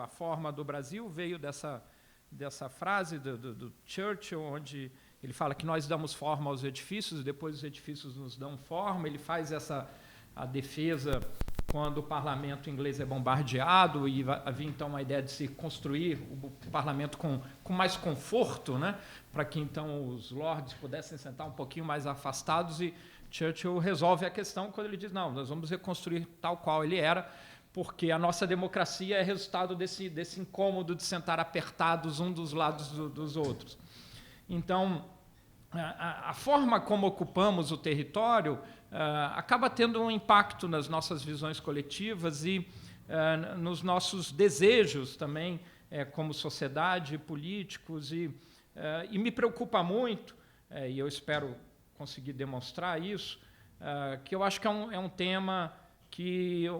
A Forma do Brasil veio dessa frase do Churchill, onde ele fala que nós damos forma aos edifícios, e depois os edifícios nos dão forma. Ele faz a defesa quando o parlamento inglês é bombardeado, e havia então uma ideia de se construir o parlamento com mais conforto, né, para que então os lords pudessem sentar um pouquinho mais afastados, e Churchill resolve a questão quando ele diz: não, nós vamos reconstruir tal qual ele era, porque a nossa democracia é resultado desse incômodo de sentar apertados um dos lados dos outros. Então, a forma como ocupamos o território acaba tendo um impacto nas nossas visões coletivas e nos nossos desejos também, como sociedade, políticos, e me preocupa muito, e eu espero conseguir demonstrar isso, que eu acho que é um tema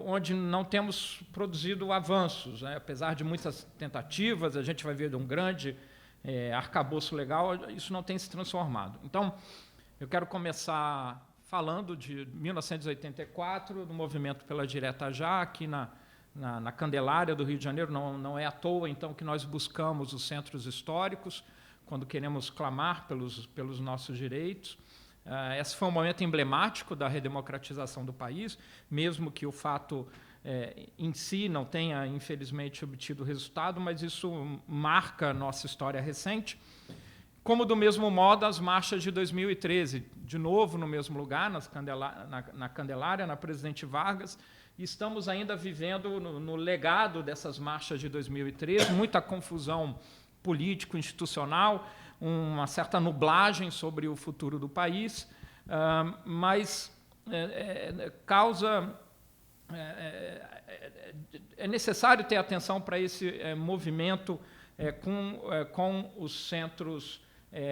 onde não temos produzido avanços, né? Apesar de muitas tentativas, a gente vai ver de um grande arcabouço legal, isso não tem se transformado. Então, eu quero começar falando de 1984, do movimento pela Direta Já, aqui na Candelária do Rio de Janeiro. Não é à toa, então, que nós buscamos os centros históricos quando queremos clamar pelos nossos direitos. Esse foi um momento emblemático da redemocratização do país, mesmo que o fato em si não tenha, infelizmente, obtido resultado, mas isso marca a nossa história recente. Como, do mesmo modo, as marchas de 2013, de novo no mesmo lugar, na Candelária, na Presidente Vargas, e estamos ainda vivendo no legado dessas marchas de 2013, muita confusão político-institucional, uma certa nublagem sobre o futuro do país, mas é necessário ter atenção para esse movimento com os centros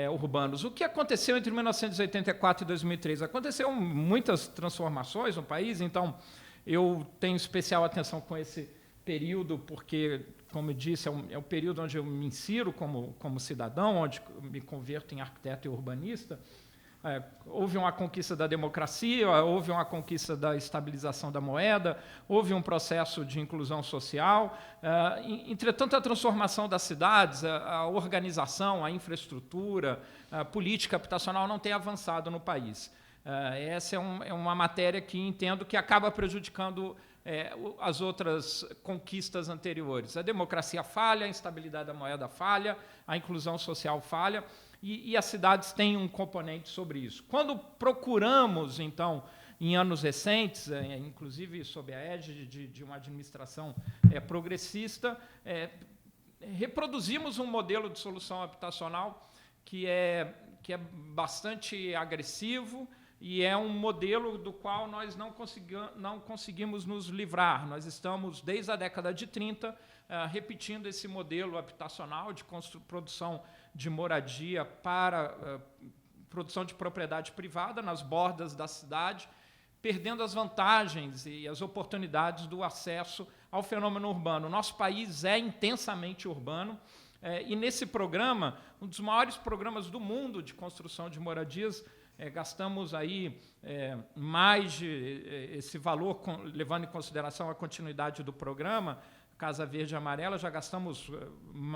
urbanos. O que aconteceu entre 1984 e 2003? Aconteceram muitas transformações no país, então eu tenho especial atenção com esse período, porque, como eu disse, é um período onde eu me insiro como cidadão, onde me converto em arquiteto e urbanista. Houve uma conquista da democracia, houve uma conquista da estabilização da moeda, houve um processo de inclusão social. Entretanto, a transformação das cidades, a organização, a infraestrutura, a política habitacional não tem avançado no país. Essa é uma matéria que entendo que acaba prejudicando as outras conquistas anteriores. A democracia falha, a instabilidade da moeda falha, a inclusão social falha, e as cidades têm um componente sobre isso. Quando procuramos, então, em anos recentes, inclusive sob a égide de uma administração progressista, reproduzimos um modelo de solução habitacional que é bastante agressivo, e é um modelo do qual nós não conseguimos nos livrar. Nós estamos, desde a década de 30, repetindo esse modelo habitacional de produção de moradia para produção de propriedade privada nas bordas da cidade, perdendo as vantagens e as oportunidades do acesso ao fenômeno urbano. Nosso país é intensamente urbano, e nesse programa, um dos maiores programas do mundo de construção de moradias, gastamos aí mais de esse valor, levando em consideração a continuidade do programa, Casa Verde e Amarela, já gastamos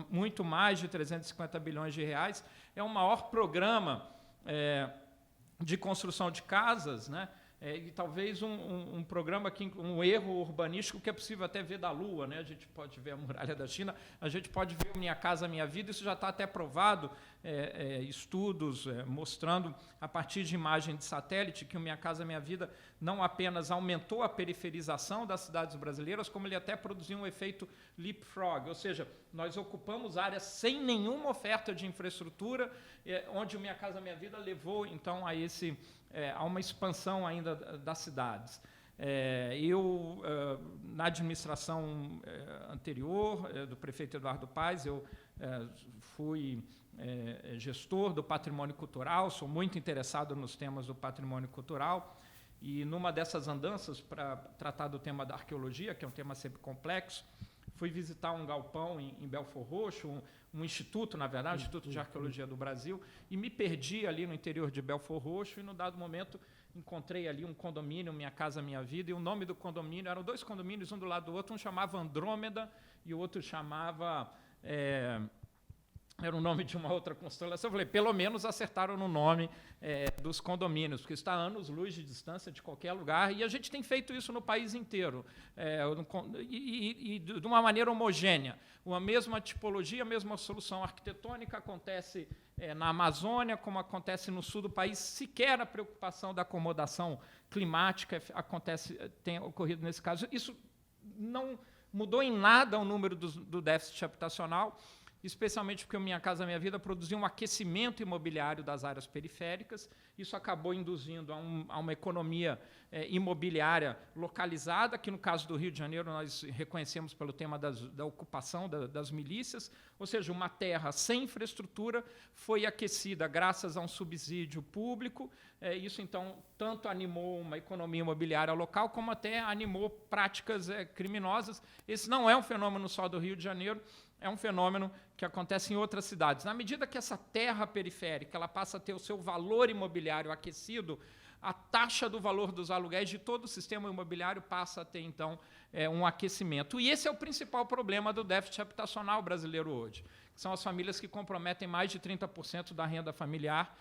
muito mais de 350 bilhões de reais. É o maior programa de construção de casas, né? E talvez um programa, um erro urbanístico que é possível até ver da Lua, né? A gente pode ver a muralha da China, a gente pode ver Minha Casa Minha Vida, isso já está até provado, estudos mostrando, a partir de imagem de satélite, que o Minha Casa Minha Vida não apenas aumentou a periferização das cidades brasileiras, como ele até produziu um efeito leapfrog, ou seja, nós ocupamos áreas sem nenhuma oferta de infraestrutura, onde o Minha Casa Minha Vida levou, então, a uma expansão ainda das cidades. Eu, na administração anterior, do prefeito Eduardo Paes, eu fui gestor do patrimônio cultural, sou muito interessado nos temas do patrimônio cultural, e numa dessas andanças para tratar do tema da arqueologia, que é um tema sempre complexo, fui visitar um galpão em Belford Roxo, um instituto, na verdade, Instituto de Arqueologia do Brasil, e me perdi ali no interior de Belford Roxo, e, num dado momento, encontrei ali um condomínio, Minha Casa Minha Vida, e o nome do condomínio, eram 2 condomínios, um do lado do outro, um chamava Andrômeda e o outro chamava... era o nome de uma outra constelação. Eu falei, pelo menos acertaram no nome dos condomínios, porque está a anos-luz de distância de qualquer lugar, e a gente tem feito isso no país inteiro, e de uma maneira homogênea. A mesma tipologia, a mesma solução arquitetônica acontece na Amazônia, como acontece no sul do país, sequer a preocupação da acomodação climática tem ocorrido nesse caso. Isso não mudou em nada o número do déficit habitacional, especialmente porque o Minha Casa Minha Vida produzia um aquecimento imobiliário das áreas periféricas. Isso acabou induzindo a uma economia imobiliária localizada, que no caso do Rio de Janeiro nós reconhecemos pelo tema da ocupação das milícias, ou seja, uma terra sem infraestrutura foi aquecida graças a um subsídio público. Isso, então, tanto animou uma economia imobiliária local, como até animou práticas criminosas. Esse não é um fenômeno só do Rio de Janeiro, é um fenômeno que acontece em outras cidades. Na medida que essa terra periférica ela passa a ter o seu valor imobiliário aquecido, a taxa do valor dos aluguéis de todo o sistema imobiliário passa a ter, então, um aquecimento. E esse é o principal problema do déficit habitacional brasileiro hoje, que são as famílias que comprometem mais de 30% da renda familiar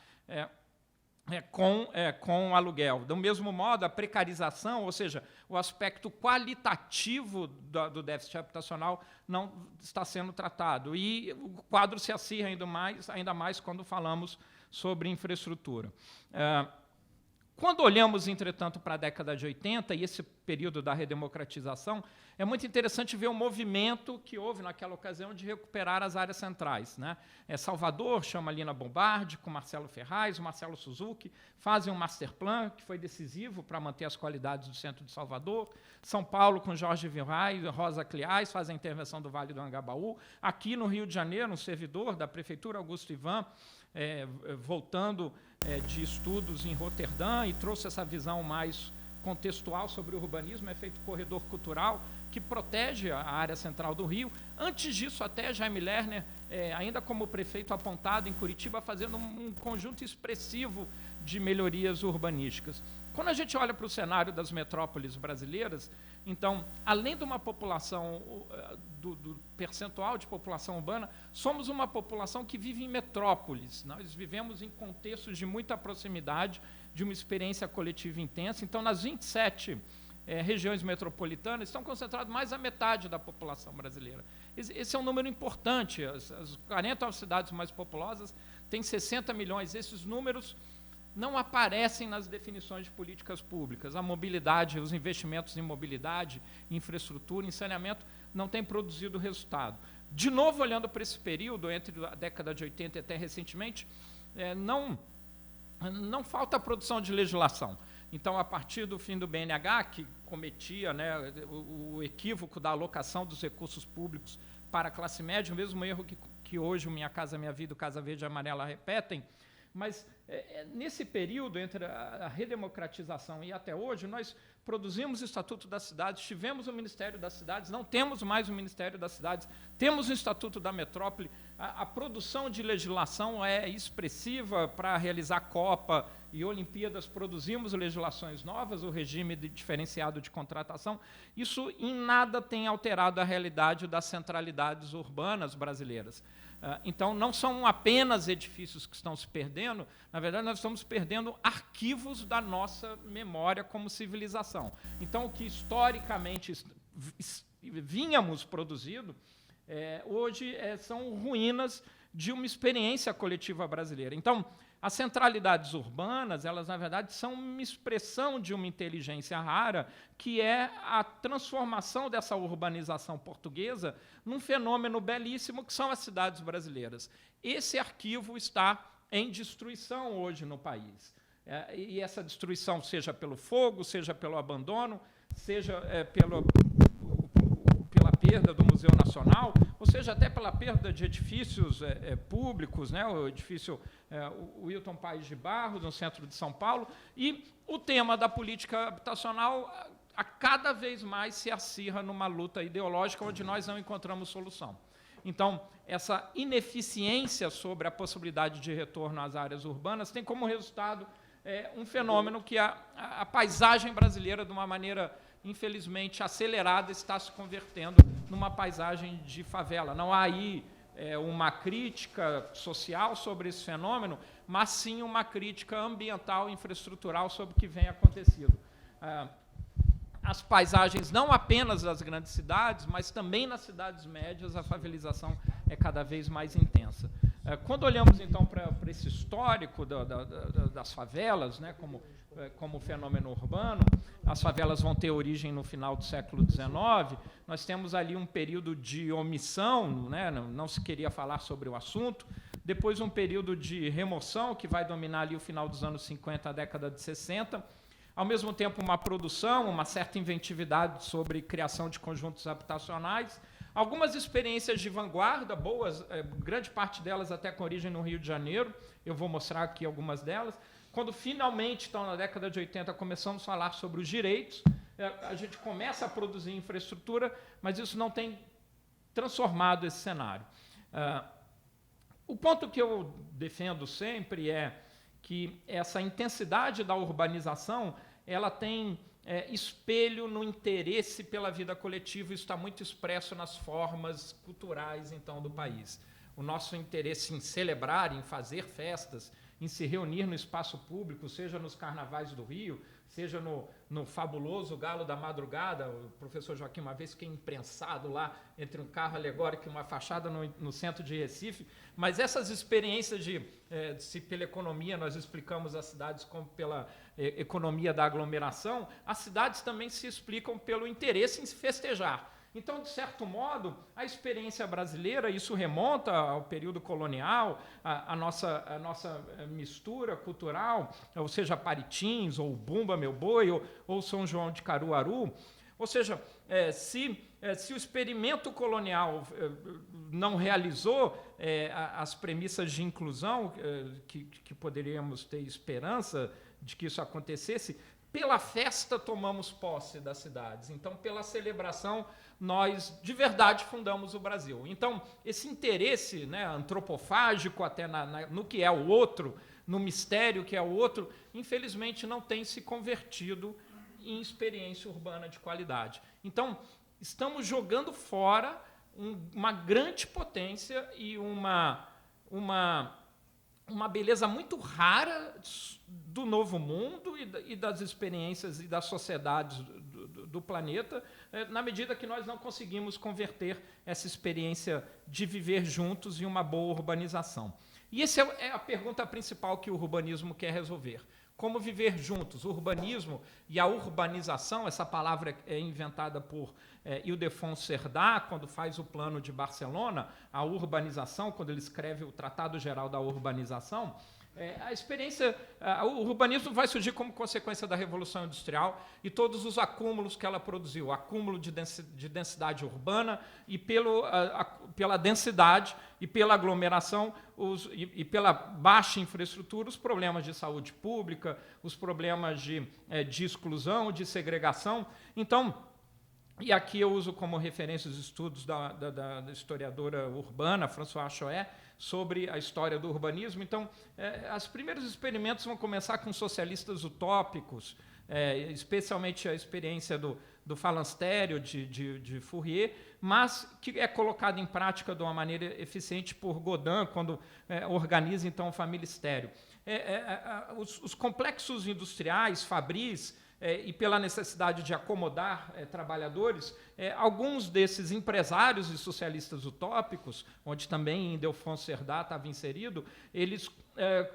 com aluguel. Do mesmo modo, a precarização, ou seja, o aspecto qualitativo do déficit habitacional não está sendo tratado. E o quadro se acirra ainda mais quando falamos sobre infraestrutura. Quando olhamos, entretanto, para a década de 80 e esse período da redemocratização, é muito interessante ver o movimento que houve naquela ocasião de recuperar as áreas centrais, né? Salvador chama Lina Bombardi, com Marcelo Ferraz, o Marcelo Suzuki, fazem um master plan que foi decisivo para manter as qualidades do centro de Salvador. São Paulo, com Jorge Virray e Rosa Cliais, fazem a intervenção do Vale do Angabaú. Aqui no Rio de Janeiro, um servidor da Prefeitura, Augusto Ivan, voltando de estudos em Roterdã e trouxe essa visão mais contextual sobre o urbanismo, é feito corredor cultural que protege a área central do Rio. Antes disso, até Jaime Lerner, ainda como prefeito apontado em Curitiba, fazendo um conjunto expressivo de melhorias urbanísticas. Quando a gente olha para o cenário das metrópoles brasileiras, então, além de uma população, do percentual de população urbana, somos uma população que vive em metrópoles. Nós vivemos em contextos de muita proximidade, de uma experiência coletiva intensa. Então, nas 27 regiões metropolitanas, estão concentradas mais da metade da população brasileira. Esse é um número importante. As 40 cidades mais populosas têm 60 milhões. Esses números não aparecem nas definições de políticas públicas. A mobilidade, os investimentos em mobilidade, infraestrutura, em saneamento, não têm produzido resultado. De novo, olhando para esse período, entre a década de 80 e até recentemente, não falta a produção de legislação. Então, a partir do fim do BNH, que cometia, né, o equívoco da alocação dos recursos públicos para a classe média, o mesmo erro que hoje o Minha Casa Minha Vida, o Casa Verde e Amarela repetem, mas nesse período, entre a redemocratização e até hoje, nós produzimos o Estatuto das Cidades, tivemos o Ministério das Cidades, não temos mais o Ministério das Cidades, temos o Estatuto da Metrópole, a produção de legislação é expressiva para realizar Copa e Olimpíadas, produzimos legislações novas, o regime diferenciado de contratação. Isso em nada tem alterado a realidade das centralidades urbanas brasileiras. Então, não são apenas edifícios que estão se perdendo, na verdade, nós estamos perdendo arquivos da nossa memória como civilização. Então, o que historicamente vínhamos produzindo, hoje são ruínas de uma experiência coletiva brasileira. Então, as centralidades urbanas, elas, na verdade, são uma expressão de uma inteligência rara, que é a transformação dessa urbanização portuguesa num fenômeno belíssimo, que são as cidades brasileiras. Esse arquivo está em destruição hoje no país. E essa destruição, seja pelo fogo, seja pelo abandono, seja pela perda do Museu Nacional, ou seja, até pela perda de edifícios públicos, né, o edifício Wilton Paes de Barros, no centro de São Paulo, e o tema da política habitacional a cada vez mais se acirra numa luta ideológica onde nós não encontramos solução. Então, essa ineficiência sobre a possibilidade de retorno às áreas urbanas tem como resultado um fenômeno que a paisagem brasileira, de uma maneira, infelizmente, acelerada, está se convertendo numa paisagem de favela. Não há aí uma crítica social sobre esse fenômeno, mas sim uma crítica ambiental e infraestrutural sobre o que vem acontecendo. As paisagens, não apenas das grandes cidades, mas também nas cidades médias, a favelização é cada vez mais intensa. Quando olhamos, então, para esse histórico das favelas, né, como fenômeno urbano, as favelas vão ter origem no final do século XIX, nós temos ali um período de omissão, né, não se queria falar sobre o assunto, depois um período de remoção, que vai dominar ali o final dos anos 50, a década de 60, ao mesmo tempo uma produção, uma certa inventividade sobre criação de conjuntos habitacionais, algumas experiências de vanguarda, boas, grande parte delas até com origem no Rio de Janeiro, eu vou mostrar aqui algumas delas. Quando finalmente, então, na década de 80, começamos a falar sobre os direitos, a gente começa a produzir infraestrutura, mas isso não tem transformado esse cenário. O ponto que eu defendo sempre é que essa intensidade da urbanização, ela tem espelho no interesse pela vida coletiva, isso está muito expresso nas formas culturais, então, do país. O nosso interesse em celebrar, em fazer festas, em se reunir no espaço público, seja nos carnavais do Rio, seja no fabuloso Galo da Madrugada. O professor Joaquim, uma vez, fiquei imprensado lá entre um carro alegórico e uma fachada no centro de Recife, mas essas experiências se pela economia nós explicamos as cidades como pela economia da aglomeração, as cidades também se explicam pelo interesse em se festejar. Então, de certo modo, a experiência brasileira, isso remonta ao período colonial, a nossa mistura cultural, ou seja, Paritins, ou Bumba Meu Boi, ou São João de Caruaru. Ou seja, se o experimento colonial não realizou as premissas de inclusão, que poderíamos ter esperança de que isso acontecesse, pela festa tomamos posse das cidades. Então, pela celebração, nós, de verdade, fundamos o Brasil. Então, esse interesse, né, antropofágico até no que é o outro, no mistério que é o outro, infelizmente não tem se convertido em experiência urbana de qualidade. Então, estamos jogando fora uma grande potência e uma beleza muito rara do novo mundo e das experiências e das sociedades do planeta, na medida que nós não conseguimos converter essa experiência de viver juntos em uma boa urbanização. E essa é a pergunta principal que o urbanismo quer resolver. Como viver juntos? O urbanismo e a urbanização, essa palavra é inventada por Ildefonso Cerdá, quando faz o Plano de Barcelona, a urbanização, quando ele escreve o Tratado Geral da Urbanização. O urbanismo vai surgir como consequência da Revolução Industrial e todos os acúmulos que ela produziu, acúmulo de densidade urbana e pela densidade e pela aglomeração e pela baixa infraestrutura, os problemas de saúde pública, os problemas de exclusão, de segregação. Então, e aqui eu uso como referência os estudos da historiadora urbana, Françoise Choët, sobre a história do urbanismo. Então, os primeiros experimentos vão começar com socialistas utópicos, especialmente a experiência do falanstério de Fourier, mas que é colocada em prática de uma maneira eficiente por Godin, quando organiza, então, o familistério. Os complexos industriais, fabris, e pela necessidade de acomodar trabalhadores, alguns desses empresários e socialistas utópicos, onde também Ildefonso Cerdá estava inserido, eles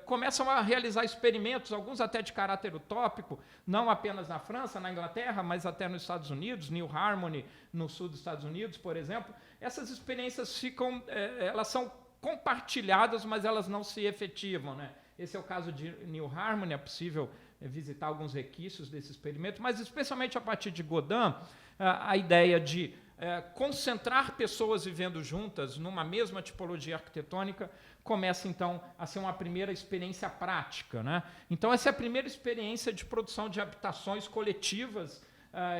começam a realizar experimentos, alguns até de caráter utópico, não apenas na França, na Inglaterra, mas até nos Estados Unidos, New Harmony, no sul dos Estados Unidos, por exemplo. Essas experiências elas são compartilhadas, mas elas não se efetivam, né? Esse é o caso de New Harmony, é possível visitar alguns requisitos desse experimento, mas especialmente a partir de Godin, a ideia de concentrar pessoas vivendo juntas numa mesma tipologia arquitetônica começa, então, a ser uma primeira experiência prática, né? Então, essa é a primeira experiência de produção de habitações coletivas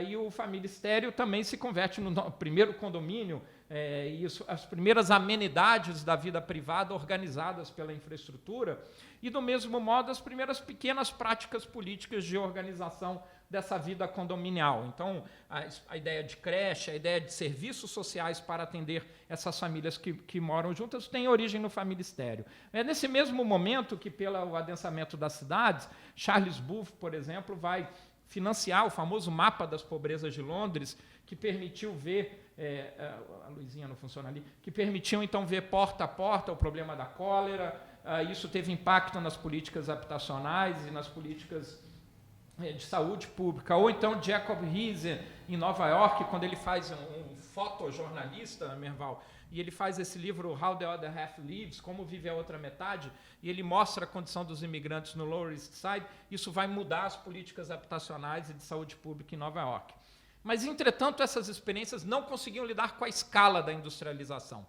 e o família estéreo também se converte no primeiro condomínio, e as primeiras amenidades da vida privada organizadas pela infraestrutura, e, do mesmo modo, as primeiras pequenas práticas políticas de organização dessa vida condominial. Então, a ideia de creche, a ideia de serviços sociais para atender essas famílias que moram juntas tem origem no família estéreo. É nesse mesmo momento que, pelo adensamento das cidades, Charles Booth, por exemplo, vai financiar o famoso mapa das pobrezas de Londres, que permitiu ver, a luzinha não funciona ali, que permitiu então ver porta a porta o problema da cólera. Isso teve impacto nas políticas habitacionais e nas políticas de saúde pública. Ou então Jacob Riis, em Nova York, quando ele faz um fotojornalista, Merval, e ele faz esse livro How the Other Half Lives, Como Vive a Outra Metade, e ele mostra a condição dos imigrantes no Lower East Side. Isso vai mudar as políticas habitacionais e de saúde pública em Nova York. Mas, entretanto, essas experiências não conseguiam lidar com a escala da industrialização.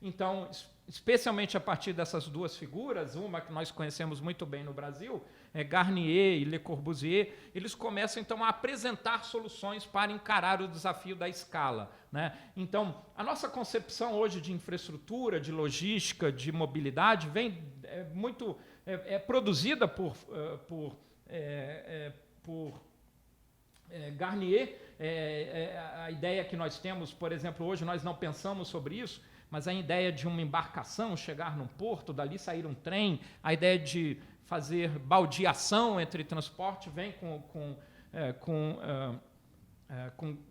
Então, especialmente a partir dessas duas figuras, uma que nós conhecemos muito bem no Brasil, Garnier e Le Corbusier, eles começam, então, a apresentar soluções para encarar o desafio da escala, né? Então, a nossa concepção hoje de infraestrutura, de logística, de mobilidade, vem produzida por Garnier. A ideia que nós temos, por exemplo, hoje nós não pensamos sobre isso, mas a ideia de uma embarcação chegar num porto, dali sair um trem, a ideia de fazer baldeação entre transporte vem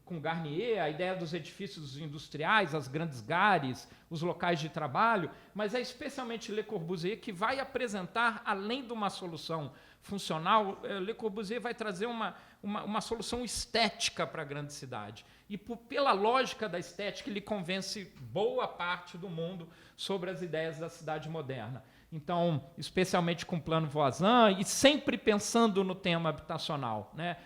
com Garnier, a ideia dos edifícios industriais, as grandes gares, os locais de trabalho, mas é especialmente Le Corbusier que vai apresentar, além de uma solução funcional, Le Corbusier vai trazer uma solução estética para a grande cidade. E pela lógica da estética, ele convence boa parte do mundo sobre as ideias da cidade moderna. Então, especialmente com o plano Voisin e sempre pensando no tema habitacional, né?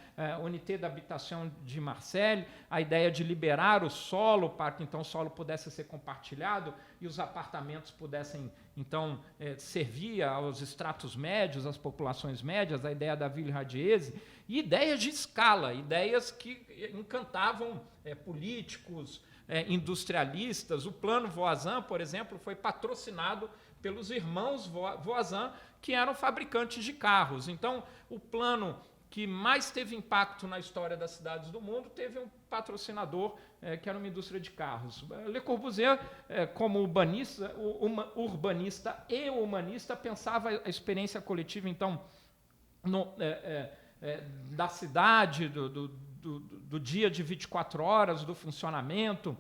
Unité d'Habitation de Marseille, a ideia de liberar o solo para que então o solo pudesse ser compartilhado e os apartamentos pudessem então servir aos estratos médios, às populações médias, a ideia da Ville Radiese, e ideias de escala, ideias que encantavam políticos, industrialistas. O plano Voisin, por exemplo, foi patrocinado pelos irmãos Voisin, que eram fabricantes de carros. Então, o plano que mais teve impacto na história das cidades do mundo teve um patrocinador que era uma indústria de carros. Le Corbusier, como urbanista e humanista, pensava a experiência coletiva, então, da cidade, do dia de 24 horas, do funcionamento,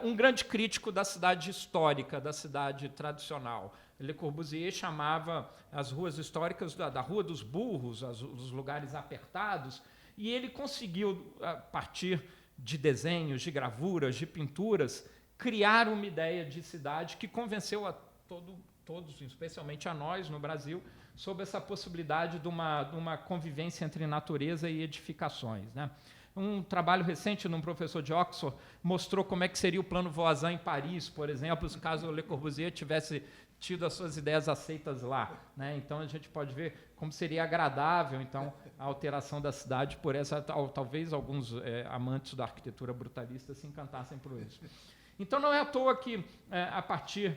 um grande crítico da cidade histórica, da cidade tradicional. Le Corbusier chamava as ruas históricas da Rua dos Burros, os lugares apertados, e ele conseguiu, a partir de desenhos, de gravuras, de pinturas, criar uma ideia de cidade que convenceu a todos, especialmente a nós no Brasil, sobre essa possibilidade de uma convivência entre natureza e edificações, né? Um trabalho recente de um professor de Oxford mostrou como é que seria o plano Voisin em Paris, por exemplo, caso o Le Corbusier tivesse tido as suas ideias aceitas lá, né? Então a gente pode ver como seria agradável então a alteração da cidade por essa, talvez alguns amantes da arquitetura brutalista se encantassem por isso. Então não é à toa que a partir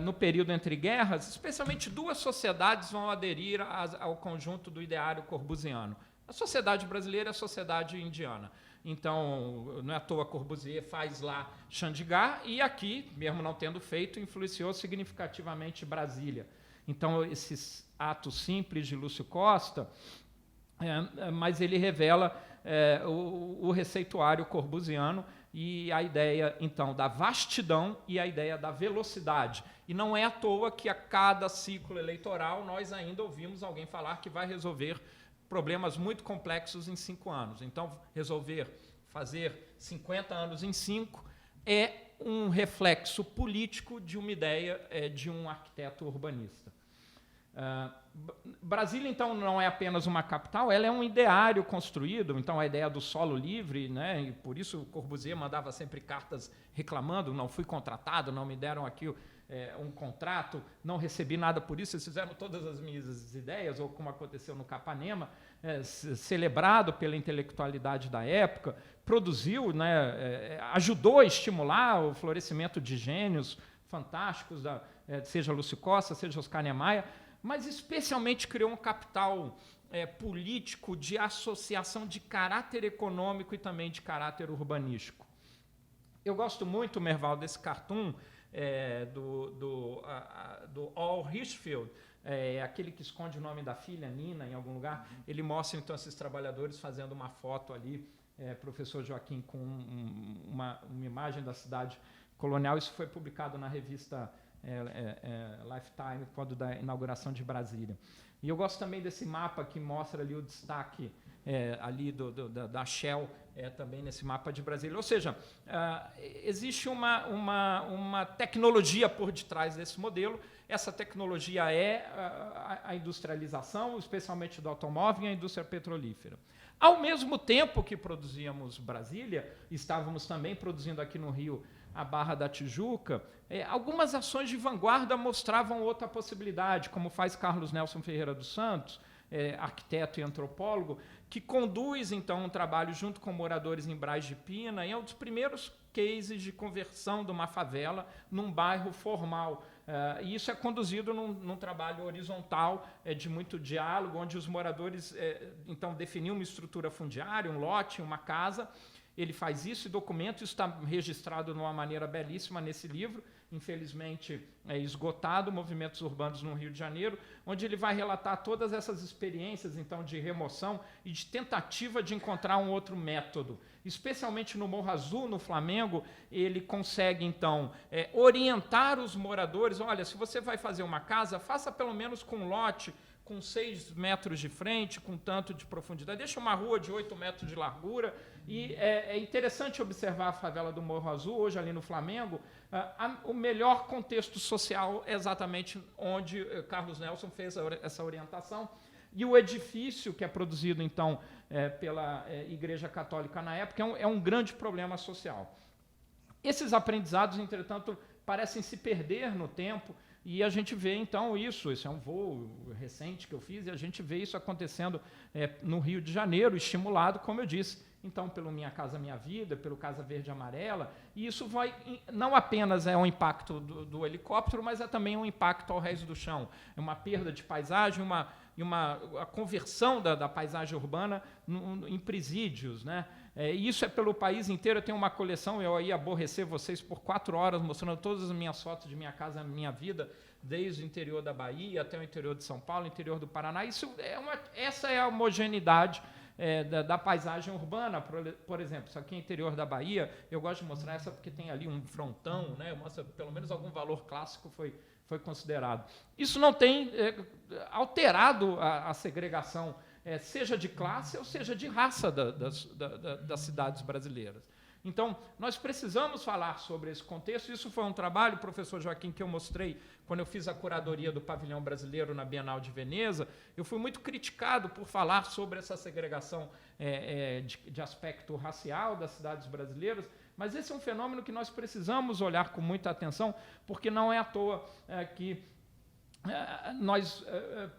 no período entre guerras, especialmente duas sociedades vão aderir ao conjunto do ideário corbusiano. A sociedade brasileira e a sociedade indiana. Então, não é à toa Corbusier faz lá Chandigarh e aqui, mesmo não tendo feito, influenciou significativamente Brasília. Então, esses atos simples de Lúcio Costa, mas ele revela o receituário corbusiano e a ideia, então, da vastidão e a ideia da velocidade. E não é à toa que a cada ciclo eleitoral nós ainda ouvimos alguém falar que vai resolver problemas muito complexos em 5 anos. Então, fazer 50 anos em 5 é um reflexo político de uma ideia de um arquiteto urbanista. Brasília, então, não é apenas uma capital, ela é um ideário construído, então a ideia do solo livre, né, e por isso o Corbusier mandava sempre cartas reclamando, não fui contratado, não me deram aqui um contrato, não recebi nada por isso, eles fizeram todas as minhas ideias, ou como aconteceu no Capanema, celebrado pela intelectualidade da época, produziu, né, ajudou a estimular o florescimento de gênios fantásticos, seja Lúcio Costa, seja Oscar Niemeyer, mas especialmente criou um capital político de associação de caráter econômico e também de caráter urbanístico. Eu gosto muito, Merval, desse cartoon do Al Hirschfeld, aquele que esconde o nome da filha, Nina, em algum lugar. Ele mostra, então, esses trabalhadores fazendo uma foto ali, professor Joaquim, com uma imagem da cidade colonial. Isso foi publicado na revista Lifetime, quando da inauguração de Brasília. E eu gosto também desse mapa que mostra ali o destaque ali da Shell, também nesse mapa de Brasília. Ou seja, existe uma tecnologia por detrás desse modelo. Essa tecnologia é a industrialização, especialmente do automóvel e a indústria petrolífera. Ao mesmo tempo que produzíamos Brasília, estávamos também produzindo aqui no Rio a Barra da Tijuca, algumas ações de vanguarda mostravam outra possibilidade, como faz Carlos Nelson Ferreira dos Santos, arquiteto e antropólogo, que conduz, então, um trabalho junto com moradores em Braz de Pina, e é um dos primeiros cases de conversão de uma favela num bairro formal. E isso é conduzido num trabalho horizontal, de muito diálogo, onde os moradores, então, definiam uma estrutura fundiária, um lote, uma casa. Ele faz isso e documenta, isso está registrado de uma maneira belíssima nesse livro, infelizmente esgotado, Movimentos Urbanos no Rio de Janeiro, onde ele vai relatar todas essas experiências, então, de remoção e de tentativa de encontrar um outro método. Especialmente no Morro Azul, no Flamengo, ele consegue, então, orientar os moradores, olha, se você vai fazer uma casa, faça pelo menos com um lote, com 6 metros de frente, com tanto de profundidade, deixa uma rua de 8 metros de largura, e é interessante observar a favela do Morro Azul, hoje ali no Flamengo, o melhor contexto social é exatamente onde Carlos Nelson fez essa orientação, e o edifício que é produzido, então, pela Igreja Católica na época, é um grande problema social. Esses aprendizados, entretanto, parecem se perder no tempo, e a gente vê, então, isso. Esse é um voo recente que eu fiz, e a gente vê isso acontecendo no Rio de Janeiro, estimulado, como eu disse, então, pelo Minha Casa Minha Vida, pelo Casa Verde e Amarela, e isso não apenas é um impacto do helicóptero, mas é também um impacto ao resto do chão. É uma perda de paisagem, a conversão da paisagem urbana em presídios, né? Isso é pelo país inteiro. Eu tenho uma coleção, eu ia aborrecer vocês por 4 horas, mostrando todas as minhas fotos de Minha Casa Minha Vida, desde o interior da Bahia até o interior de São Paulo, interior do Paraná. Essa é a homogeneidade da paisagem urbana. Por exemplo, isso aqui é interior da Bahia, eu gosto de mostrar essa porque tem ali um frontão, né? Mostra pelo menos algum valor clássico foi considerado. Isso não tem alterado a segregação, seja de classe ou seja de raça das cidades brasileiras. Então, nós precisamos falar sobre esse contexto. Isso foi um trabalho, professor Joaquim, que eu mostrei quando eu fiz a curadoria do pavilhão brasileiro na Bienal de Veneza. Eu fui muito criticado por falar sobre essa segregação de aspecto racial das cidades brasileiras, mas esse é um fenômeno que nós precisamos olhar com muita atenção, porque não é à toa que nós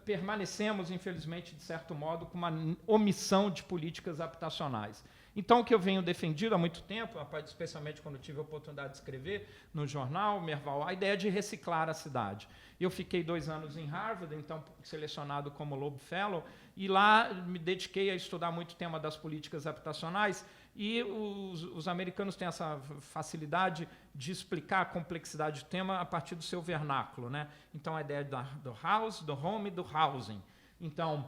permanecemos, infelizmente, de certo modo, com uma omissão de políticas habitacionais. Então, o que eu venho defendido há muito tempo, especialmente quando tive a oportunidade de escrever no jornal, Merval, a ideia de reciclar a cidade. Eu fiquei 2 anos em Harvard, então selecionado como Loeb Fellow, e lá me dediquei a estudar muito o tema das políticas habitacionais, e os americanos têm essa facilidade de explicar a complexidade do tema a partir do seu vernáculo, né? Então, a ideia do house, do home e do housing. Então,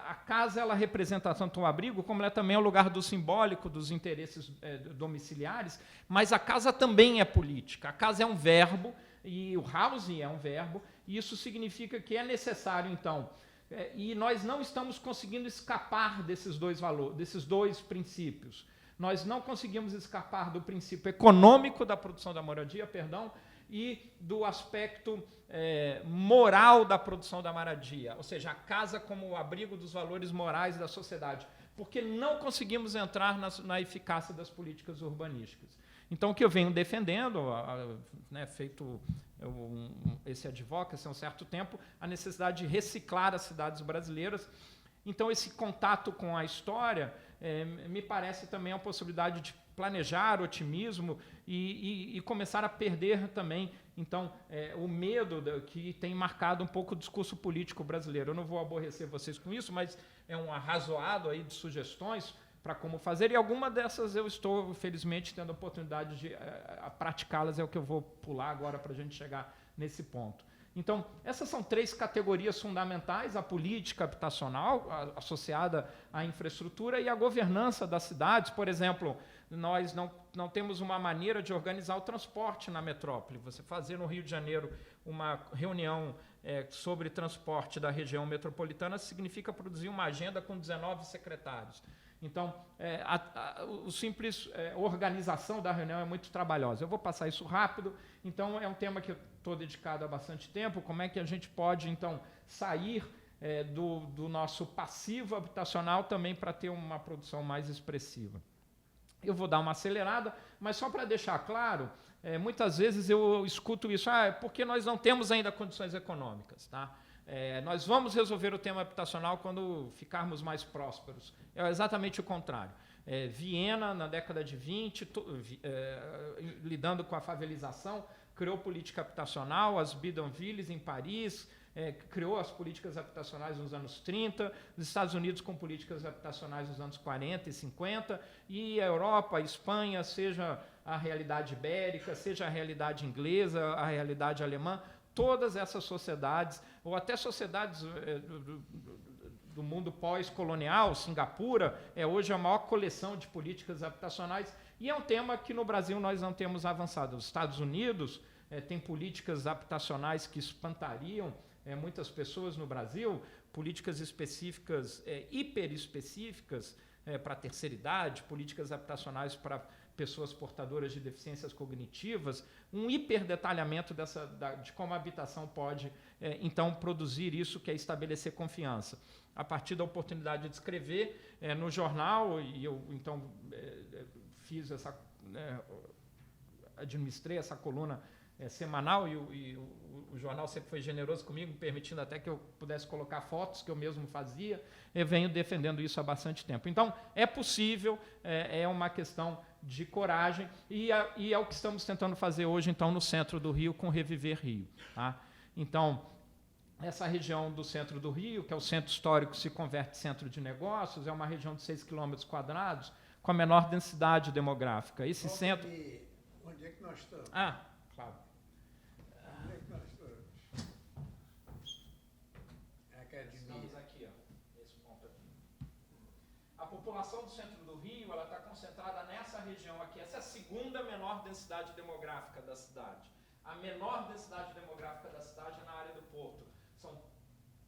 a casa, ela representa tanto o abrigo, como ela também é o lugar do simbólico, dos interesses domiciliares, mas a casa também é política. A casa é um verbo, e o housing é um verbo, e isso significa que é necessário, então, e nós não estamos conseguindo escapar desses dois valores, desses 2 princípios. Nós não conseguimos escapar do princípio econômico da produção da moradia, e do aspecto moral da produção da moradia, ou seja, a casa como o abrigo dos valores morais da sociedade, porque não conseguimos entrar na eficácia das políticas urbanísticas. Então, o que eu venho defendendo, feito esse advocacy há um certo tempo, a necessidade de reciclar as cidades brasileiras. Então, esse contato com a história me parece também uma possibilidade de planejar otimismo e começar a perder também, então, o medo que tem marcado um pouco o discurso político brasileiro. Eu não vou aborrecer vocês com isso, mas é um arrazoado aí de sugestões para como fazer, e alguma dessas eu estou, felizmente, tendo a oportunidade de praticá-las, é o que eu vou pular agora para a gente chegar nesse ponto. Então, essas são 3 categorias fundamentais: a política habitacional, associada à infraestrutura, e a governança das cidades. Por exemplo, nós não temos uma maneira de organizar o transporte na metrópole. Você fazer no Rio de Janeiro uma reunião sobre transporte da região metropolitana significa produzir uma agenda com 19 secretários. Então, a simples organização da reunião é muito trabalhosa. Eu vou passar isso rápido. Então, é um tema que eu estou dedicado há bastante tempo. Como é que a gente pode, então, sair do nosso passivo habitacional também para ter uma produção mais expressiva? Eu vou dar uma acelerada, mas só para deixar claro, muitas vezes eu escuto isso, porque nós não temos ainda condições econômicas, tá? Nós vamos resolver o tema habitacional quando ficarmos mais prósperos. É exatamente o contrário. Viena, na década de 20, lidando com a favelização, criou política habitacional, as bidonvilles em Paris, criou as políticas habitacionais nos anos 30, os Estados Unidos com políticas habitacionais nos anos 40 e 50, e a Europa, a Espanha, seja a realidade ibérica, seja a realidade inglesa, a realidade alemã, todas essas sociedades, ou até sociedades do mundo pós-colonial, Singapura, hoje a maior coleção de políticas habitacionais, e é um tema que no Brasil nós não temos avançado. Os Estados Unidos têm políticas habitacionais que espantariam muitas pessoas no Brasil, políticas específicas, hiperespecíficas para a terceira idade, políticas habitacionais para pessoas portadoras de deficiências cognitivas, um hiperdetalhamento de como a habitação pode, então, produzir isso, que é estabelecer confiança. A partir da oportunidade de escrever no jornal, e eu, então, fiz administrei essa coluna semanal, e o jornal sempre foi generoso comigo, permitindo até que eu pudesse colocar fotos que eu mesmo fazia. Eu venho defendendo isso há bastante tempo. Então, é possível, é uma questão de coragem, e é o que estamos tentando fazer hoje, então, no centro do Rio, com o Reviver Rio. Tá? Então, essa região do centro do Rio, que é o centro histórico, se converte em centro de negócios, é uma região de 6 km², com a menor densidade demográfica. Esse centro... Onde é que nós estamos? Claro. Onde é que nós estamos? Estamos aqui, nesse ponto aqui. A população do centro do Rio está concentrada nessa região aqui. Essa é a segunda menor densidade demográfica da cidade. A menor densidade demográfica da cidade é na área do Porto. São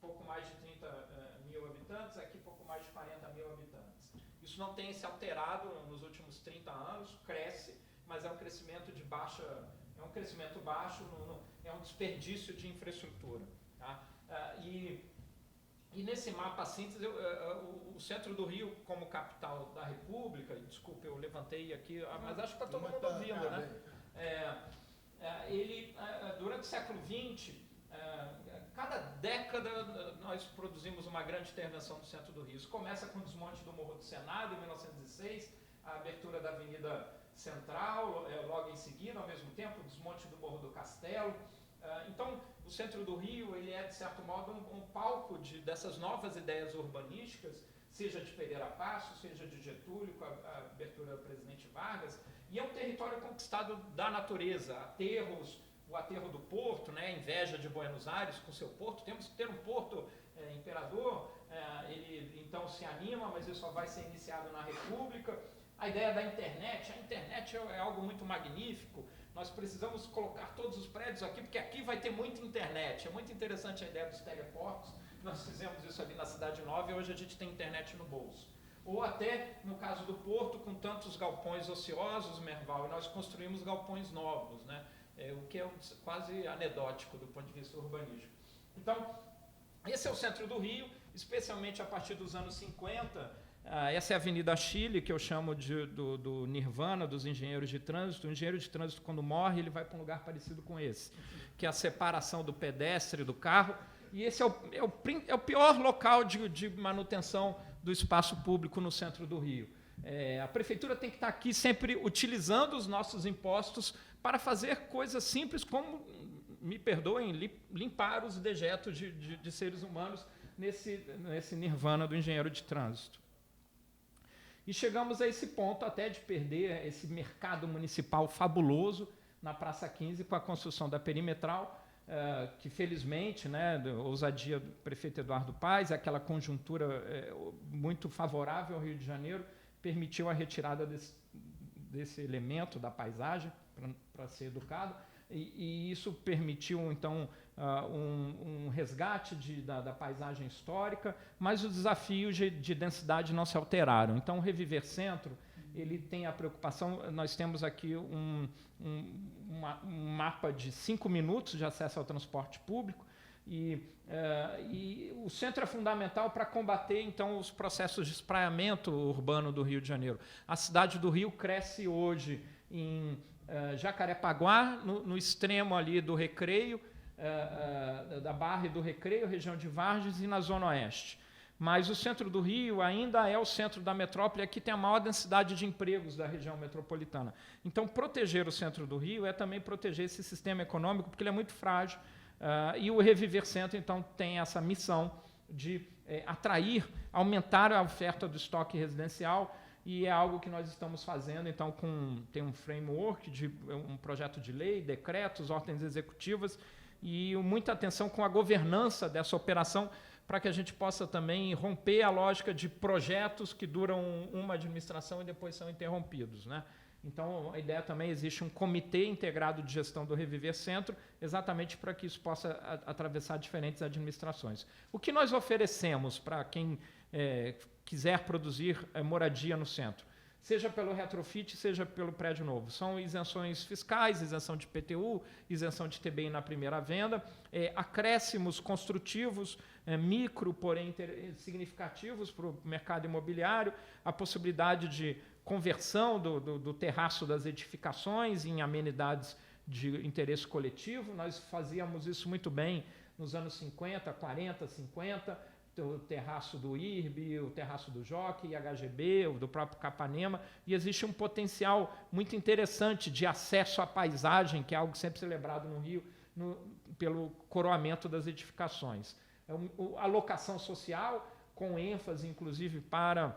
pouco mais de 30 mil habitantes, aqui pouco mais de 40 mil habitantes. Isso não tem se alterado nos últimos 30 anos, cresce, mas é um crescimento de baixa... É um crescimento baixo, é um desperdício de infraestrutura. Tá? E nesse mapa síntese, o centro do Rio, como capital da República, desculpe, eu levantei aqui, mas acho que está todo mundo ouvindo, né? Ele, durante o século XX, cada década nós produzimos uma grande intervenção no centro do Rio. Isso começa com o desmonte do Morro do Senado, em 1906, a abertura da Avenida Central, logo em seguida, ao mesmo tempo, o desmonte do Morro do Castelo. Então, o centro do Rio ele é, de certo modo, um palco dessas novas ideias urbanísticas, seja de Pereira Passos, seja de Getúlio, com a abertura do presidente Vargas, e é um território conquistado da natureza, aterros, o aterro do Porto, né, inveja de Buenos Aires com seu porto. Temos que ter um porto imperador, ele então se anima, mas isso só vai ser iniciado na República. A ideia da internet, a internet é algo muito magnífico, nós precisamos colocar todos os prédios aqui, porque aqui vai ter muita internet. É muito interessante a ideia dos teleportos, nós fizemos isso ali na Cidade Nova e hoje a gente tem internet no bolso. Ou até, no caso do Porto, com tantos galpões ociosos, Merval, e nós construímos galpões novos, né? o que é quase anedótico do ponto de vista urbanístico. Então, esse é o centro do Rio, especialmente a partir dos anos 50. Essa é a Avenida Chile, que eu chamo do nirvana dos engenheiros de trânsito. O engenheiro de trânsito, quando morre, ele vai para um lugar parecido com esse, que é a separação do pedestre do carro. E esse é o pior local de manutenção do espaço público no centro do Rio. A prefeitura tem que estar aqui sempre utilizando os nossos impostos para fazer coisas simples como, me perdoem, limpar os dejetos de seres humanos nesse nirvana do engenheiro de trânsito. E chegamos a esse ponto até de perder esse mercado municipal fabuloso na Praça 15 com a construção da perimetral, que felizmente, né, ousadia do prefeito Eduardo Paes, aquela conjuntura muito favorável ao Rio de Janeiro, permitiu a retirada desse elemento da paisagem para ser educado, e isso permitiu, então, um resgate da paisagem histórica, mas os desafios de densidade não se alteraram. Então, o Reviver Centro, ele tem a preocupação, nós temos aqui um mapa de 5 minutos de acesso ao transporte público, e o centro é fundamental para combater, então, os processos de espraiamento urbano do Rio de Janeiro. A cidade do Rio cresce hoje em Jacarepaguá, no extremo ali do Recreio, da Barra e do Recreio, região de Vargens, e na Zona Oeste. Mas o centro do Rio ainda é o centro da metrópole, aqui tem a maior densidade de empregos da região metropolitana. Então, proteger o centro do Rio é também proteger esse sistema econômico, porque ele é muito frágil, e o Reviver Centro, então, tem essa missão de atrair, aumentar a oferta do estoque residencial, e é algo que nós estamos fazendo, então, tem um framework, um projeto de lei, decretos, ordens executivas, e muita atenção com a governança dessa operação, para que a gente possa também romper a lógica de projetos que duram uma administração e depois são interrompidos, né? Então, a ideia também, existe um comitê integrado de gestão do Reviver Centro, exatamente para que isso possa atravessar diferentes administrações. O que nós oferecemos para quem quiser produzir moradia no centro, seja pelo retrofit, seja pelo prédio novo? São isenções fiscais, isenção de IPTU, isenção de TBI na primeira venda, acréscimos construtivos, micro, porém significativos para o mercado imobiliário, a possibilidade de conversão do terraço das edificações em amenidades de interesse coletivo. Nós fazíamos isso muito bem nos anos 50, 40, 50, o terraço do IRB, o terraço do Jockey, HGB, o do próprio Capanema, e existe um potencial muito interessante de acesso à paisagem, que é algo sempre celebrado no Rio, pelo coroamento das edificações. A locação social, com ênfase, inclusive, para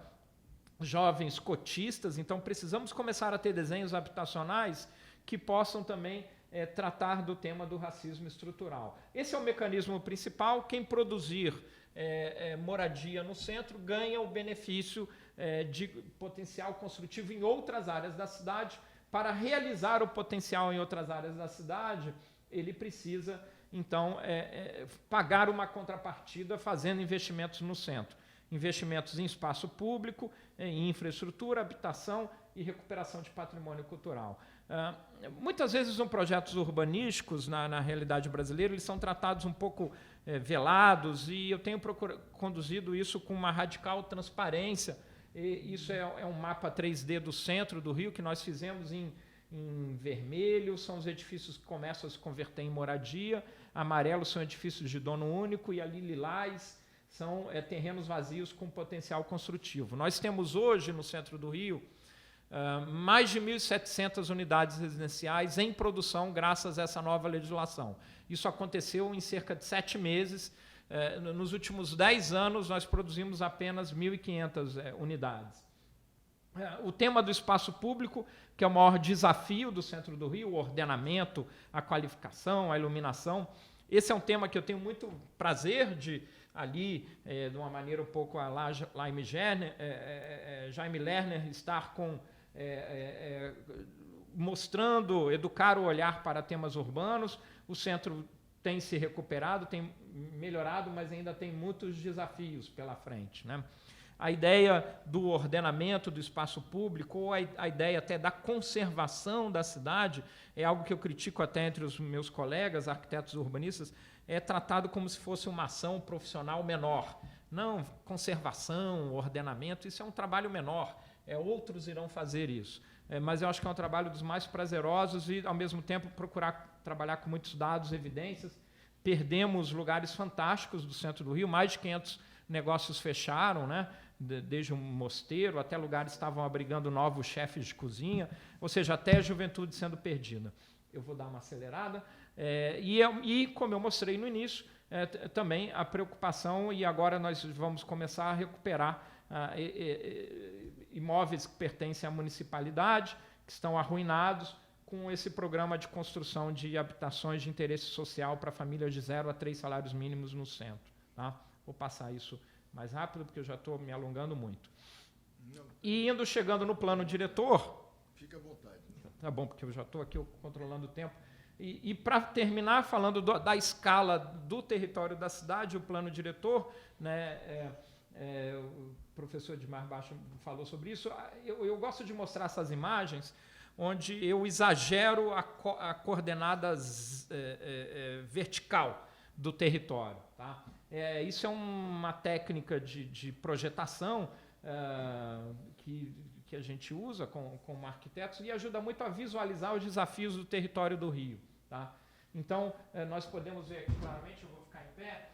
jovens cotistas, então precisamos começar a ter desenhos habitacionais que possam também tratar do tema do racismo estrutural. Esse é o mecanismo principal. Quem produzir moradia no centro ganha o benefício de potencial construtivo em outras áreas da cidade. Para realizar o potencial em outras áreas da cidade, ele precisa, então, pagar uma contrapartida fazendo investimentos no centro. Investimentos em espaço público, em infraestrutura, habitação e recuperação de patrimônio cultural. Muitas vezes, os projetos urbanísticos, na realidade brasileira, eles são tratados um pouco velados, e eu tenho conduzido isso com uma radical transparência. E isso é um mapa 3D do centro do Rio, que nós fizemos em vermelho, são os edifícios que começam a se converter em moradia, amarelo são edifícios de dono único, e ali lilás são terrenos vazios com potencial construtivo. Nós temos hoje, no centro do Rio, mais de 1.700 unidades residenciais em produção graças a essa nova legislação. Isso aconteceu em cerca de 7 meses. Nos últimos 10 anos, nós produzimos apenas 1.500 unidades. O tema do espaço público, que é o maior desafio do centro do Rio, o ordenamento, a qualificação, a iluminação. Esse é um tema que eu tenho muito prazer de, ali, de uma maneira um pouco a Jaime Lerner, estar mostrando, educar o olhar para temas urbanos. O centro tem se recuperado, tem melhorado, mas ainda tem muitos desafios pela frente, né? a ideia do ordenamento do espaço público, ou a ideia até da conservação da cidade, é algo que eu critico até entre os meus colegas, arquitetos urbanistas, é tratado como se fosse uma ação profissional menor. Não, conservação, ordenamento, isso é um trabalho menor, outros irão fazer isso. Mas eu acho que é um trabalho dos mais prazerosos e, ao mesmo tempo, procurar trabalhar com muitos dados, evidências. Perdemos lugares fantásticos do centro do Rio, mais de 500 negócios fecharam, né? Desde um mosteiro até lugares estavam abrigando novos chefes de cozinha, ou seja, até a juventude sendo perdida. Eu vou dar uma acelerada. E como eu mostrei no início, também a preocupação, e agora nós vamos começar a recuperar imóveis que pertencem à municipalidade, que estão arruinados, com esse programa de construção de habitações de interesse social para famílias de 0 a 3 salários mínimos no centro. Tá? Vou passar isso mais rápido, porque eu já estou me alongando muito. Não. E chegando no plano diretor... Fica à vontade. Né? Tá bom, porque eu já estou aqui controlando o tempo. E para terminar, falando da escala do território da cidade, o plano diretor, né, o professor Edmar Baixo falou sobre isso, eu gosto de mostrar essas imagens onde eu exagero a coordenada vertical do território. Tá? Isso é uma técnica de projetação que a gente usa como arquitetos e ajuda muito a visualizar os desafios do território do Rio. Tá? Então, nós podemos ver claramente, eu vou ficar em pé,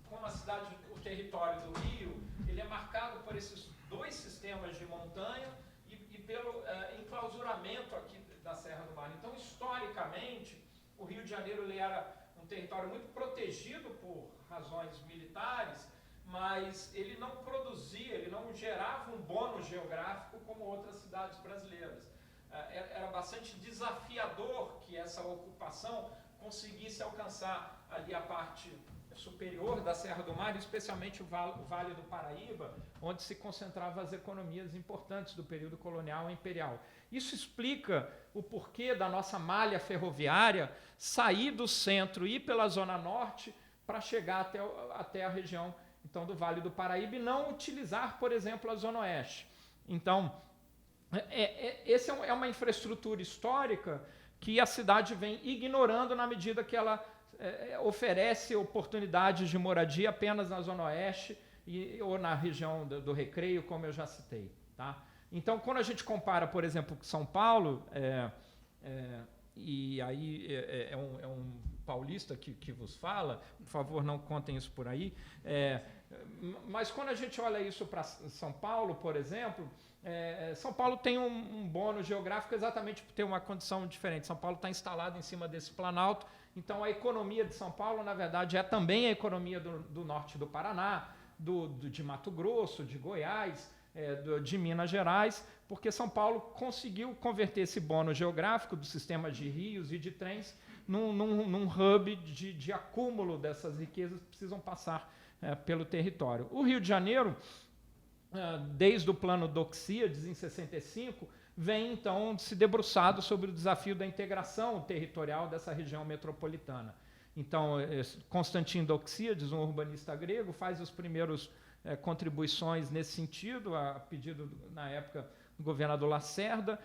como a cidade, o território do Rio, ele é marcado por esses dois sistemas de montanha e pelo enclausuramento aqui da Serra do Mar. Então, historicamente, o Rio de Janeiro ele era um território muito protegido por razões militares, mas ele não produzia, ele não gerava um bônus geográfico como outras cidades brasileiras. Era bastante desafiador que essa ocupação conseguisse alcançar ali a parte superior da Serra do Mar, especialmente o Vale do Paraíba, onde se concentravam as economias importantes do período colonial e imperial. Isso explica o porquê da nossa malha ferroviária sair do centro e ir pela Zona Norte para chegar até a região então, do Vale do Paraíba e não utilizar, por exemplo, a Zona Oeste. Então, essa é uma infraestrutura histórica que a cidade vem ignorando na medida que ela oferece oportunidades de moradia apenas na Zona Oeste ou na região do Recreio, como eu já citei. Tá? Então, quando a gente compara, por exemplo, com São Paulo, e aí é um paulista que vos fala, por favor, não contem isso por aí, mas quando a gente olha isso para São Paulo, por exemplo, São Paulo tem um bônus geográfico exatamente por ter uma condição diferente. São Paulo está instalado em cima desse planalto, então a economia de São Paulo, na verdade, é também a economia do norte do Paraná, de Mato Grosso, de Goiás, de Minas Gerais, porque São Paulo conseguiu converter esse bônus geográfico do sistema de rios e de trens num hub de acúmulo dessas riquezas que precisam passar pelo território. O Rio de Janeiro, desde o plano Doxíades, em 65, vem, então, se debruçado sobre o desafio da integração territorial dessa região metropolitana. Então, Constantino Doxíades, um urbanista grego, faz os primeiros contribuições nesse sentido, a pedido, na época, do governador Lacerda.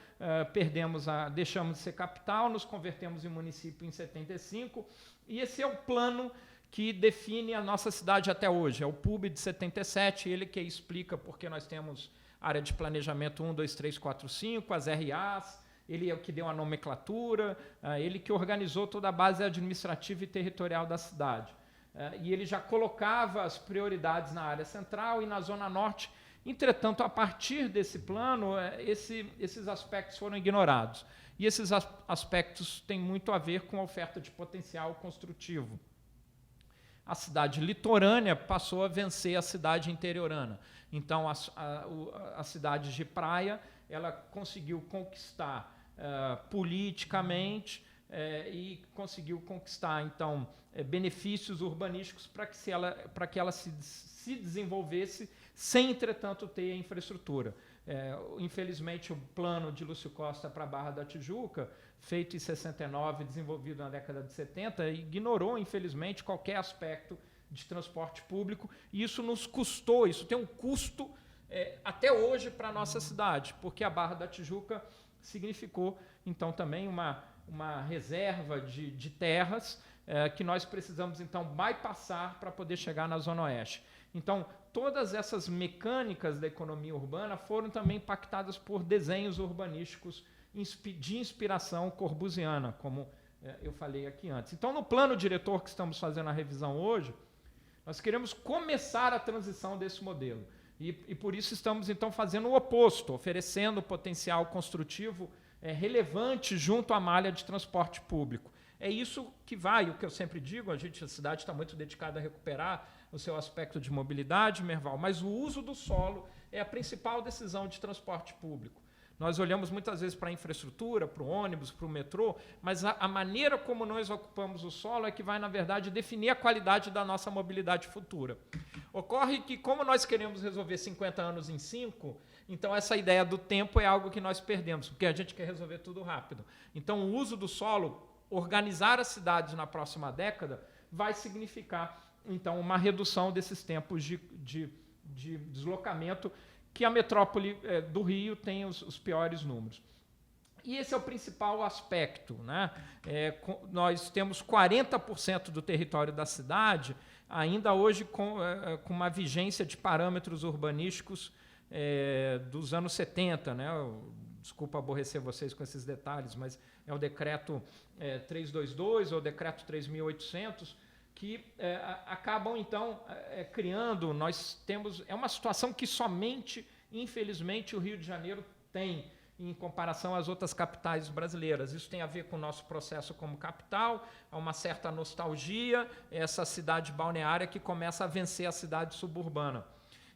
Deixamos de ser capital, nos convertemos em município em 75, e esse é o plano que define a nossa cidade até hoje. É o PUB de 77, ele que explica porque nós temos área de planejamento 1, 2, 3, 4, 5, as RAs, ele é o que deu a nomenclatura, ele que organizou toda a base administrativa e territorial da cidade. E ele já colocava as prioridades na área central e na Zona Norte. Entretanto, a partir desse plano, esses aspectos foram ignorados. E esses aspectos têm muito a ver com a oferta de potencial construtivo. A cidade litorânea passou a vencer a cidade interiorana. Então, a cidade de praia, ela conseguiu conquistar politicamente e conseguiu conquistar, então, benefícios urbanísticos para que ela se desenvolvesse sem, entretanto, ter a infraestrutura. Infelizmente, o plano de Lúcio Costa para a Barra da Tijuca, feito em 69, desenvolvido na década de 70, ignorou, infelizmente, qualquer aspecto de transporte público, e isso nos custou, isso tem um custo até hoje para a nossa cidade, porque a Barra da Tijuca significou, então, também uma reserva de terras que nós precisamos, então, bypassar para poder chegar na Zona Oeste. Então, todas essas mecânicas da economia urbana foram também impactadas por desenhos urbanísticos de inspiração corbusiana, como eu falei aqui antes. Então, no plano diretor que estamos fazendo a revisão hoje, nós queremos começar a transição desse modelo. E por isso estamos, então, fazendo o oposto, oferecendo potencial construtivo relevante junto à malha de transporte público. É isso que vai, o que eu sempre digo, a cidade está muito dedicada a recuperar o seu aspecto de mobilidade, Merval, mas o uso do solo é a principal decisão de transporte público. Nós olhamos muitas vezes para a infraestrutura, para o ônibus, para o metrô, mas a maneira como nós ocupamos o solo é que vai, na verdade, definir a qualidade da nossa mobilidade futura. Ocorre que, como nós queremos resolver 50 anos em 5, então essa ideia do tempo é algo que nós perdemos, porque a gente quer resolver tudo rápido. Então, o uso do solo, organizar as cidades na próxima década, vai significar, então, uma redução desses tempos de deslocamento, que a metrópole do Rio tem os piores números. E esse é o principal aspecto, né? Nós temos 40% do território da cidade, ainda hoje com uma vigência de parâmetros urbanísticos dos anos 70, né? Desculpa aborrecer vocês com esses detalhes, mas é o decreto 322 ou o decreto 3.800, que acabam, então, criando, é uma situação que somente, infelizmente, o Rio de Janeiro tem em comparação às outras capitais brasileiras. Isso tem a ver com o nosso processo como capital, há uma certa nostalgia, essa cidade balneária que começa a vencer a cidade suburbana.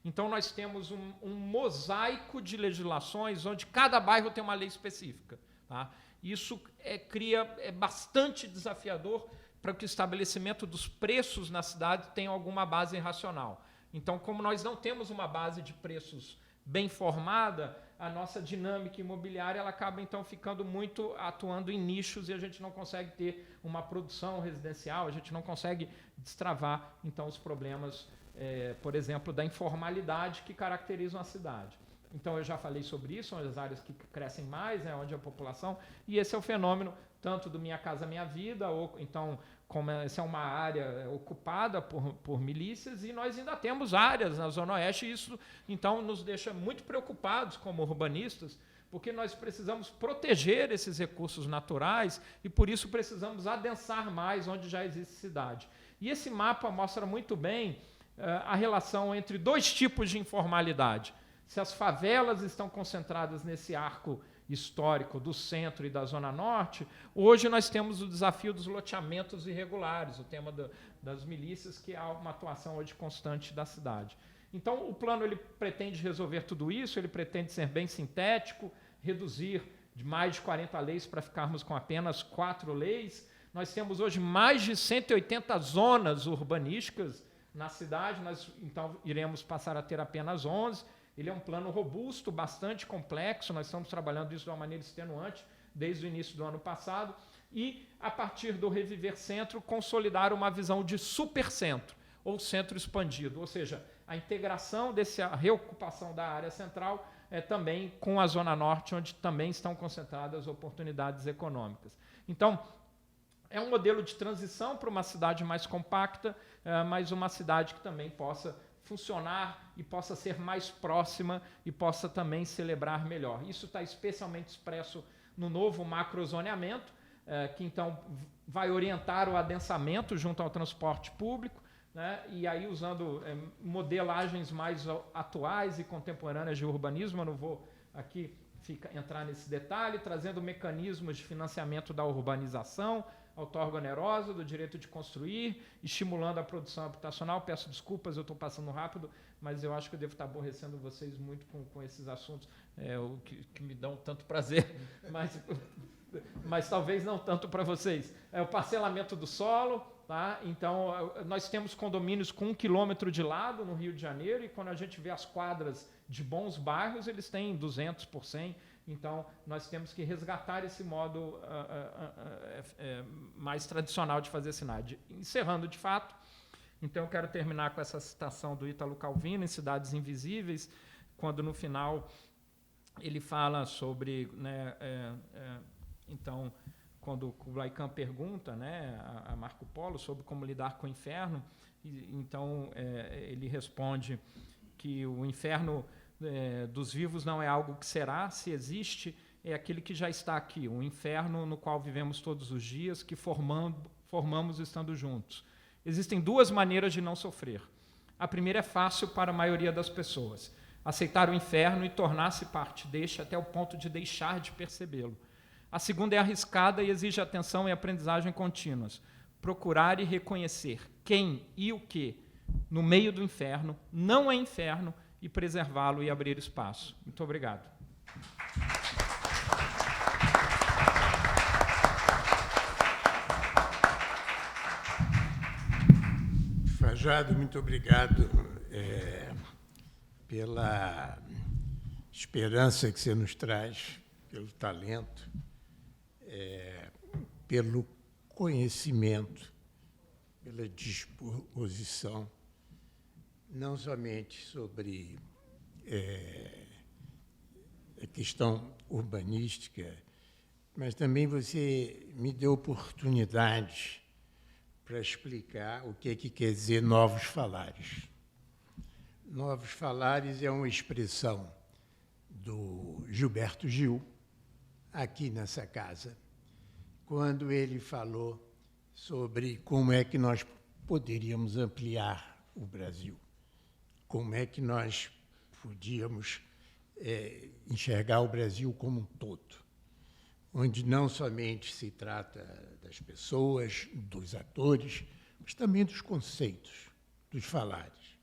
Então, nós temos um mosaico de legislações onde cada bairro tem uma lei específica. Tá? Isso é bastante desafiador para que o estabelecimento dos preços na cidade tenha alguma base racional. Então, como nós não temos uma base de preços bem formada, a nossa dinâmica imobiliária ela acaba, então, ficando muito atuando em nichos e a gente não consegue ter uma produção residencial, a gente não consegue destravar, então, os problemas, por exemplo, da informalidade que caracterizam a cidade. Então, eu já falei sobre isso, são as áreas que crescem mais, onde a população, e esse é o fenômeno tanto do Minha Casa Minha Vida, ou então, como essa é uma área ocupada por milícias, e nós ainda temos áreas na Zona Oeste, e isso, então, nos deixa muito preocupados como urbanistas, porque nós precisamos proteger esses recursos naturais e, por isso, precisamos adensar mais onde já existe cidade. E esse mapa mostra muito bem a relação entre dois tipos de informalidade. Se as favelas estão concentradas nesse arco histórico do centro e da Zona Norte, hoje nós temos o desafio dos loteamentos irregulares, o tema das milícias, que há uma atuação hoje constante da cidade. Então, o plano ele pretende resolver tudo isso, ele pretende ser bem sintético, reduzir de mais de 40 leis para ficarmos com apenas 4 leis. Nós temos hoje mais de 180 zonas urbanísticas na cidade, nós então iremos passar a ter apenas 11. Ele é um plano robusto, bastante complexo, nós estamos trabalhando isso de uma maneira extenuante desde o início do ano passado, e, a partir do Reviver Centro, consolidar uma visão de supercentro, ou centro expandido, ou seja, a integração dessa reocupação da área central também com a Zona Norte, onde também estão concentradas oportunidades econômicas. Então, é um modelo de transição para uma cidade mais compacta, mas uma cidade que também possa funcionar e possa ser mais próxima e possa também celebrar melhor. Isso está especialmente expresso no novo macrozoneamento, que então vai orientar o adensamento junto ao transporte público, né? E aí usando modelagens mais atuais e contemporâneas de urbanismo. Eu não vou aqui entrar nesse detalhe, trazendo mecanismos de financiamento da urbanização, outorga onerosa, do direito de construir, estimulando a produção habitacional. Peço desculpas, eu estou passando rápido, mas eu acho que eu devo estar aborrecendo vocês muito com esses assuntos, que me dão tanto prazer, mas talvez não tanto para vocês. O parcelamento do solo, tá? Então, nós temos condomínios com 1 quilômetro de lado no Rio de Janeiro, e quando a gente vê as quadras de bons bairros, eles têm 200 por 100. Então, nós temos que resgatar esse modo mais tradicional de fazer cidade. Encerrando, de fato, Então, eu quero terminar com essa citação do Ítalo Calvino, em Cidades Invisíveis, quando, no final, ele fala sobre... Né, então, quando o Kublai Khan pergunta, né, a Marco Polo sobre como lidar com o inferno, então ele responde que o inferno dos vivos não é algo que será, se existe, é aquele que já está aqui, o inferno no qual vivemos todos os dias, que formamos estando juntos. Existem duas maneiras de não sofrer. A primeira é fácil para a maioria das pessoas, aceitar o inferno e tornar-se parte deste até o ponto de deixar de percebê-lo. A segunda é arriscada e exige atenção e aprendizagem contínuas. Procurar e reconhecer quem e o que, no meio do inferno, não é inferno, e preservá-lo e abrir espaço. Muito obrigado. Fajardo, muito obrigado pela esperança que você nos traz, pelo talento, pelo conhecimento, pela disposição, não somente sobre a questão urbanística, mas também você me deu oportunidade para explicar o que quer dizer novos falares. Novos falares é uma expressão do Gilberto Gil, aqui nessa casa, quando ele falou sobre como é que nós poderíamos ampliar o Brasil, como é que nós podíamos enxergar o Brasil como um todo, onde não somente se trata das pessoas, dos atores, mas também dos conceitos, dos falares.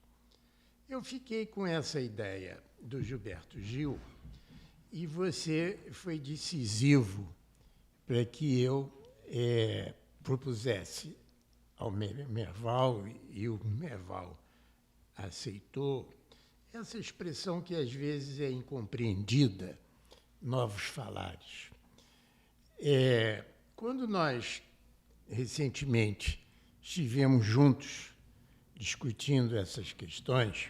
Eu fiquei com essa ideia do Gilberto Gil e você foi decisivo para que eu propusesse ao Merval, e o Merval aceitou, essa expressão que às vezes é incompreendida, novos falares. Quando nós, recentemente, estivemos juntos discutindo essas questões,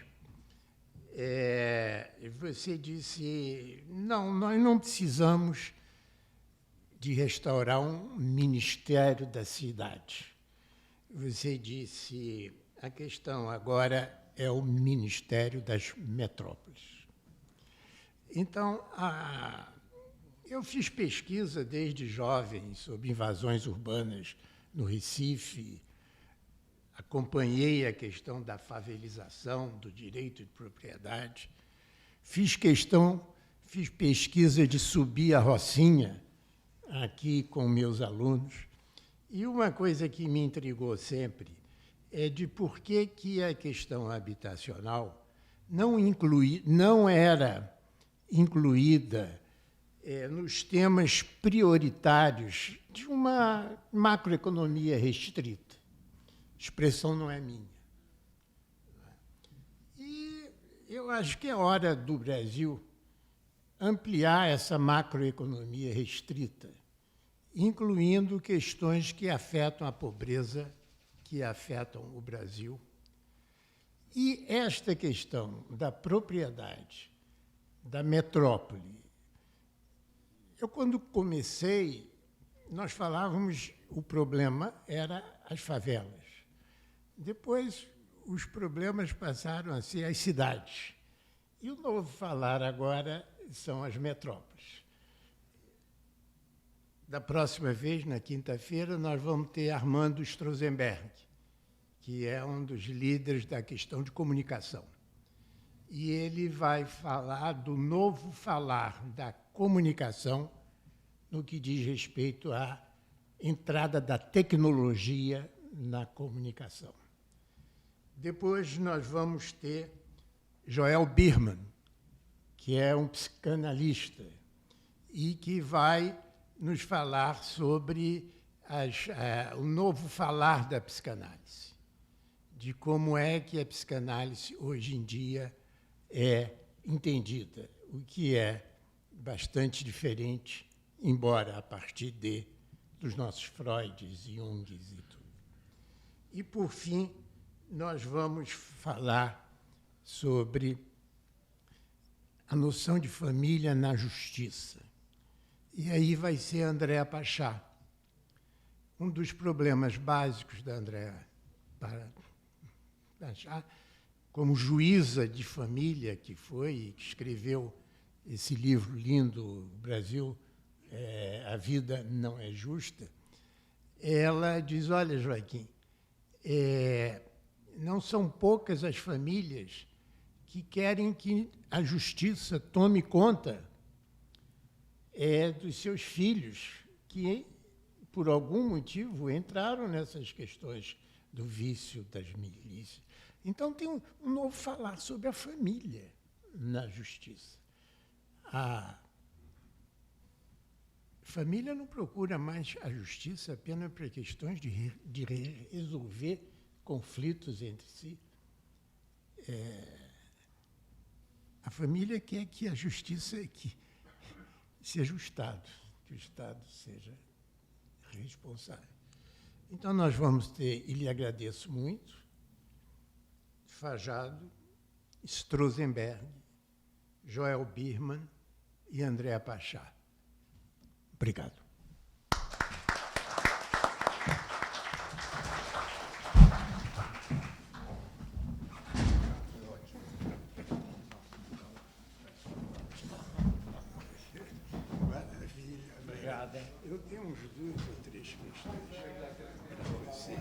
você disse, não, nós não precisamos de restaurar um ministério da cidade. Você disse, a questão agora é o Ministério das Metrópoles. Então, eu fiz pesquisa desde jovem sobre invasões urbanas no Recife, acompanhei a questão da favelização, do direito de propriedade, fiz pesquisa de subir a Rocinha aqui com meus alunos, e uma coisa que me intrigou sempre é de por que a questão habitacional não era incluída nos temas prioritários de uma macroeconomia restrita. A expressão não é minha. E eu acho que é hora do Brasil ampliar essa macroeconomia restrita, incluindo questões que afetam a pobreza, que afetam o Brasil. E esta questão da propriedade, da metrópole, eu, quando comecei, nós falávamos, o problema era as favelas. Depois, os problemas passaram a ser as cidades. E o novo falar agora são as metrópoles. Da próxima vez, na quinta-feira, nós vamos ter Armando Strozenberg, que é um dos líderes da questão de comunicação. E ele vai falar do novo falar da comunicação no que diz respeito à entrada da tecnologia na comunicação. Depois nós vamos ter Joel Birman, que é um psicanalista e que vai nos falar sobre o novo falar da psicanálise, de como é que a psicanálise hoje em dia é entendida, o que é bastante diferente, embora a partir dos nossos Freuds e Jungs e tudo. E, por fim, nós vamos falar sobre a noção de família na justiça. E aí vai ser Andréa Pachá. Um dos problemas básicos da Andréa Pachá, como juíza de família que foi e que escreveu esse livro lindo, O Brasil, A Vida Não É Justa, ela diz, olha, Joaquim, não são poucas as famílias que querem que a justiça tome conta dos seus filhos, que, por algum motivo, entraram nessas questões do vício, das milícias. Então, tem um novo falar sobre a família na justiça. A família não procura mais a justiça apenas para questões de resolver conflitos entre si. A família quer que a justiça seja o Estado, que o Estado seja responsável. Então, nós vamos ter, e lhe agradeço muito, Fajardo, Strozenberg, Joel Birman e Andréa Pachá. Obrigado. Obrigado, hein? Eu tenho uns 2 ou 3 questões para você.